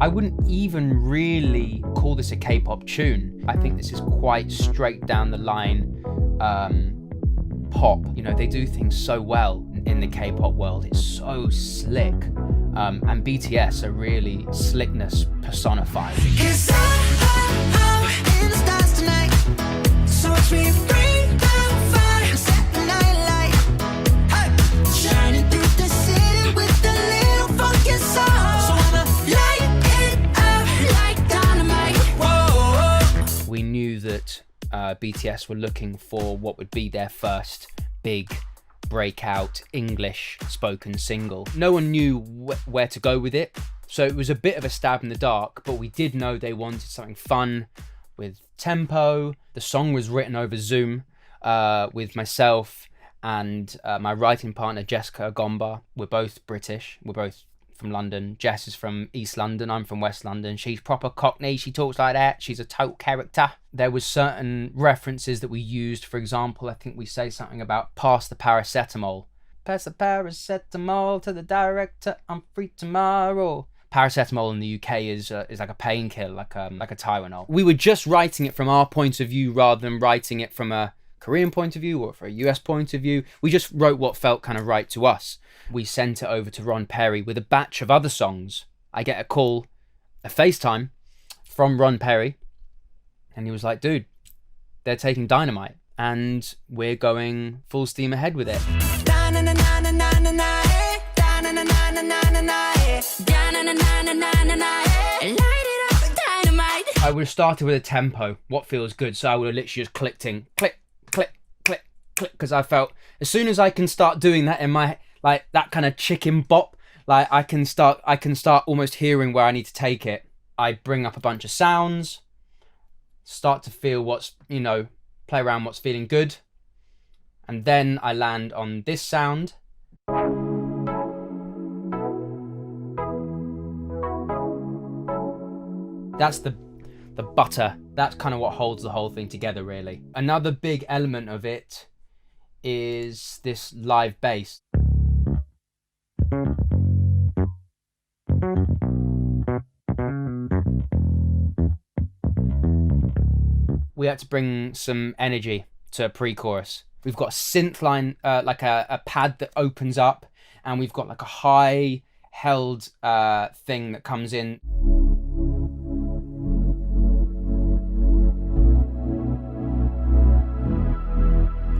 I wouldn't even really call this a K-pop tune. I think this is quite straight down the line pop. You know, they do things so well in the K-pop world. It's so slick. And BTS are really slickness personified. We knew that BTS were looking for what would be their first big breakout English spoken single. No one knew where to go with it, so it was a bit of a stab in the dark, but we did know they wanted something fun with tempo. The song was written over Zoom with myself and my writing partner Jessica Gomba. We're both British, we're both from London. Jess is from East London, I'm from West London. She's proper Cockney, she talks like that, she's a total character. There was certain references that we used. For example, I think we say something about pass the paracetamol. Pass the paracetamol to the director, I'm free tomorrow. Paracetamol in the UK is like a painkiller, like a Tylenol. We were just writing it from our point of view rather than writing it from a Korean point of view or for a US point of view. We just wrote what felt kind of right to us. We sent it over to Ron Perry with a batch of other songs. I get a call, a FaceTime from Ron Perry, and he was like, dude, they're taking Dynamite and we're going full steam ahead with it. I would have started with a tempo, what feels good, so I would have literally just clicked in, click, click, click, click, because I felt as soon as I can start doing that in my, like that kind of chicken bop, like I can start almost hearing where I need to take it. I bring up a bunch of sounds, start to feel what's, you know, play around what's feeling good, and then I land on this sound. That's the butter. That's kind of what holds the whole thing together, really. Another big element of it is this live bass. We had to bring some energy to a pre-chorus. We've got a synth line, like a pad that opens up, and we've got like a high held thing that comes in.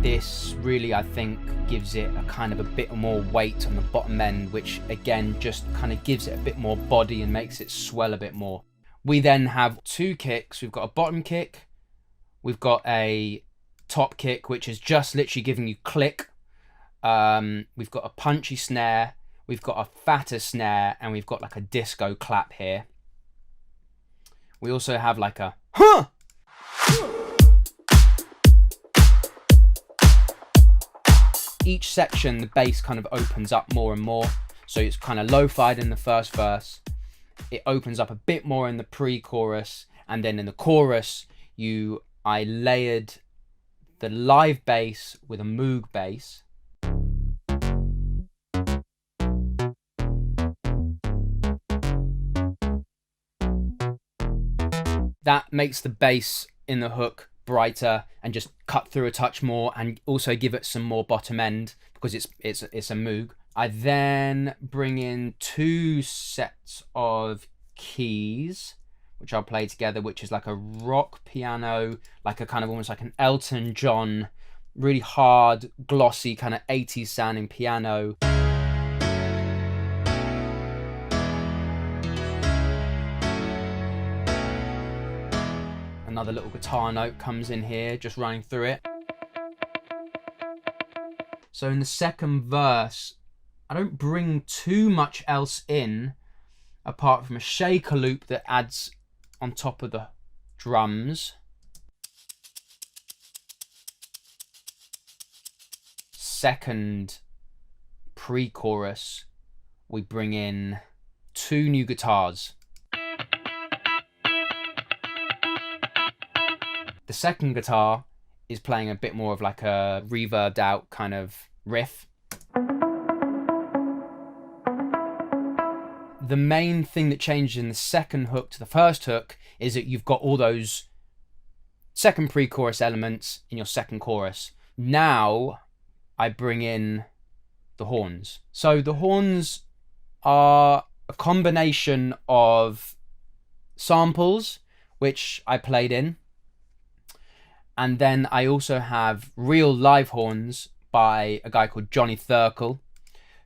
This really, I think, gives it a kind of a bit more weight on the bottom end, which again just kind of gives it a bit more body and makes it swell a bit more. We then have two kicks. We've got a bottom kick, we've got a top kick, which is just literally giving you click. We've got a punchy snare, we've got a fatter snare, and we've got like a disco clap here. We also have like a huh! Each section, the bass kind of opens up more and more. So it's kind of lo-fied in the first verse. It opens up a bit more in the pre-chorus. And then in the chorus, I layered the live bass with a Moog bass. That makes the bass in the hook brighter and just cut through a touch more, and also give it some more bottom end because it's a Moog. I then bring in two sets of keys which I'll play together, which is like a rock piano, like a kind of almost like an Elton John, really hard, glossy kind of 80s sounding piano. Another little guitar note comes in here, just running through it. So in the second verse, I don't bring too much else in, apart from a shaker loop that adds on top of the drums. Second pre-chorus, we bring in two new guitars. The second guitar is playing a bit more of like a reverbed out kind of riff. the main thing that changes in the second hook to the first hook is that you've got all those second pre-chorus elements in your second chorus. Now I bring in the horns. So the horns are a combination of samples which I played in, and then I also have real live horns by a guy called Johnny Thurkel,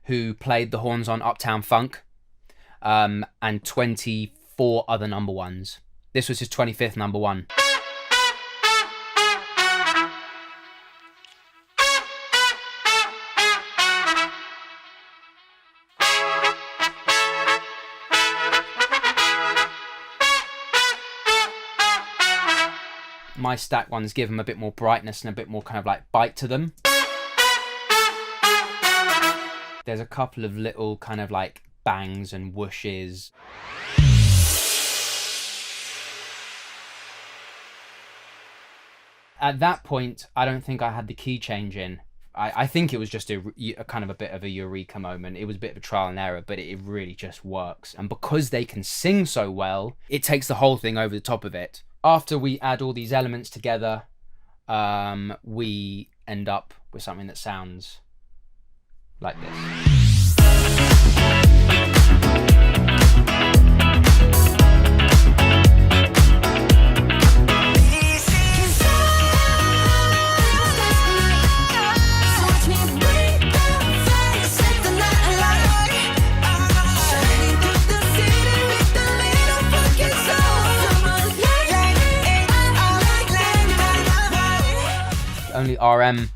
who played the horns on Uptown Funk, and 24 other number ones. This was his 25th number one. My stack ones give them a bit more brightness and a bit more kind of like bite to them. There's a couple of little kind of like bangs and whooshes. At that point, I don't think I had the key change in. I think it was just a kind of a bit of a eureka moment. It was a bit of a trial and error, but it really just works. And because they can sing so well, it takes the whole thing over the top of it. After we add all these elements together, we end up with something that sounds like this. Only RM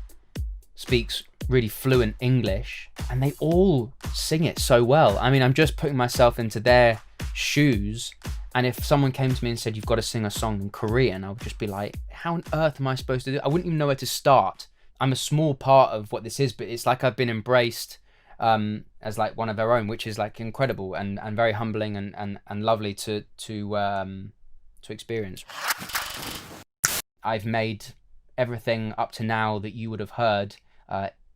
speaks really fluent English, and they all sing it so well. I mean, I'm just putting myself into their shoes, and if someone came to me and said, you've got to sing a song in Korean, I would just be like, how on earth am I supposed to do it? I wouldn't even know where to start. I'm a small part of what this is, but it's like I've been embraced as like one of their own, which is like incredible and very humbling and lovely to experience. I've made everything up to now that you would have heard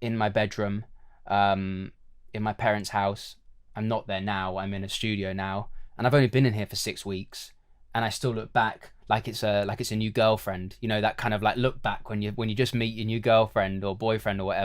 in my bedroom, in my parents' house. I'm not there now, I'm in a studio now, and I've only been in here for 6 weeks, and I still look back like it's a new girlfriend, you know, that kind of like look back when you just meet your new girlfriend or boyfriend or whatever.